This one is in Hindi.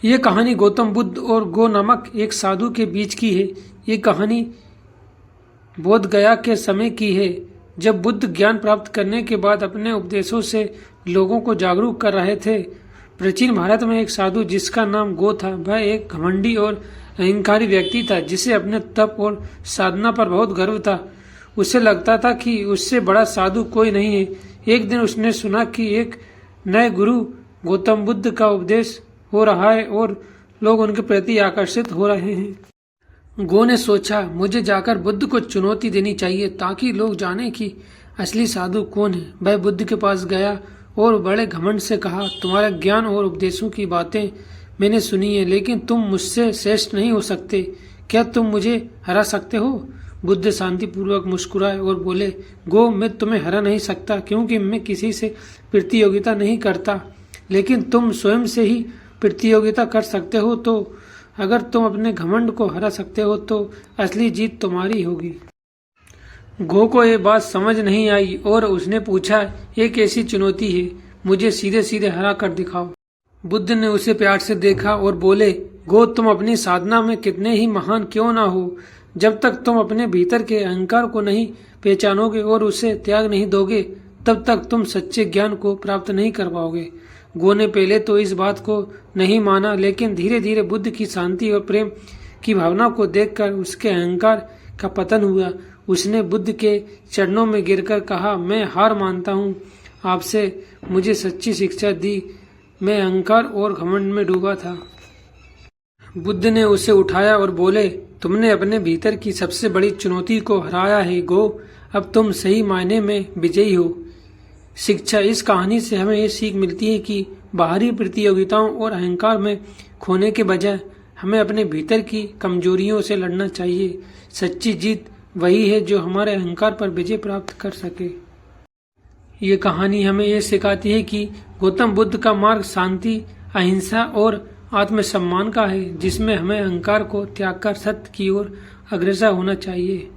ये कहानी गौतम बुद्ध और गो नामक एक साधु के बीच की है। ये कहानी बोध गया के समय की है, जब बुद्ध ज्ञान प्राप्त करने के बाद अपने उपदेशों से लोगों को जागरूक कर रहे थे। प्राचीन भारत में एक साधु जिसका नाम गो था, वह एक घमंडी और अहंकारी व्यक्ति था जिसे अपने तप और साधना पर बहुत गर्व था। उसे लगता था कि उससे बड़ा साधु कोई नहीं है। एक दिन उसने सुना कि एक नए गुरु गौतम बुद्ध का उपदेश हो रहा है और लोग उनके प्रति आकर्षित हो रहे हैं। गो ने सोचा, मुझे जाकर बुद्ध को चुनौती देनी चाहिए ताकि लोग जाने कि असली साधु कौन है। वह बुद्ध के पास गया और बड़े घमंड से कहा, तुम्हारा ज्ञान और उपदेशों की बातें मैंने सुनी है, लेकिन तुम मुझसे श्रेष्ठ नहीं हो सकते। क्या तुम मुझे हरा सकते हो? बुद्ध शांतिपूर्वक मुस्कुराए और बोले, गो, मैं तुम्हें हरा नहीं सकता क्योंकि मैं किसी से प्रतियोगिता नहीं करता, लेकिन तुम स्वयं से ही प्रतियोगिता कर सकते हो। तो अगर तुम अपने घमंड को हरा सकते हो तो असली जीत तुम्हारी होगी। गो को ये बात समझ नहीं आई और उसने पूछा, ये कैसी चुनौती है? मुझे सीधे सीधे हरा कर दिखाओ। बुद्ध ने उसे प्यार से देखा और बोले, गो, तुम अपनी साधना में कितने ही महान क्यों ना हो, जब तक तुम अपने भीतर के अहंकार को नहीं पहचानोगे और उसे त्याग नहीं दोगे, तब तक तुम सच्चे ज्ञान को प्राप्त नहीं कर पाओगे। गो ने पहले तो इस बात को नहीं माना, लेकिन धीरे धीरे बुद्ध की शांति और प्रेम की भावना को देखकर उसके अहंकार का पतन हुआ। उसने बुद्ध के चरणों में गिरकर कहा, मैं हार मानता हूँ, आपसे मुझे सच्ची शिक्षा दी। मैं अहंकार और घमंड में डूबा था। बुद्ध ने उसे उठाया और बोले, तुमने अपने भीतर की सबसे बड़ी चुनौती को हराया है गो, अब तुम सही मायने में विजयी हो। शिक्षा। इस कहानी से हमें ये सीख मिलती है कि बाहरी प्रतियोगिताओं और अहंकार में खोने के बजाय हमें अपने भीतर की कमजोरियों से लड़ना चाहिए। सच्ची जीत वही है जो हमारे अहंकार पर विजय प्राप्त कर सके। ये कहानी हमें ये सिखाती है कि गौतम बुद्ध का मार्ग शांति, अहिंसा और आत्मसम्मान का है, जिसमें हमें अहंकार को त्याग कर सत्य की ओर अग्रसर होना चाहिए।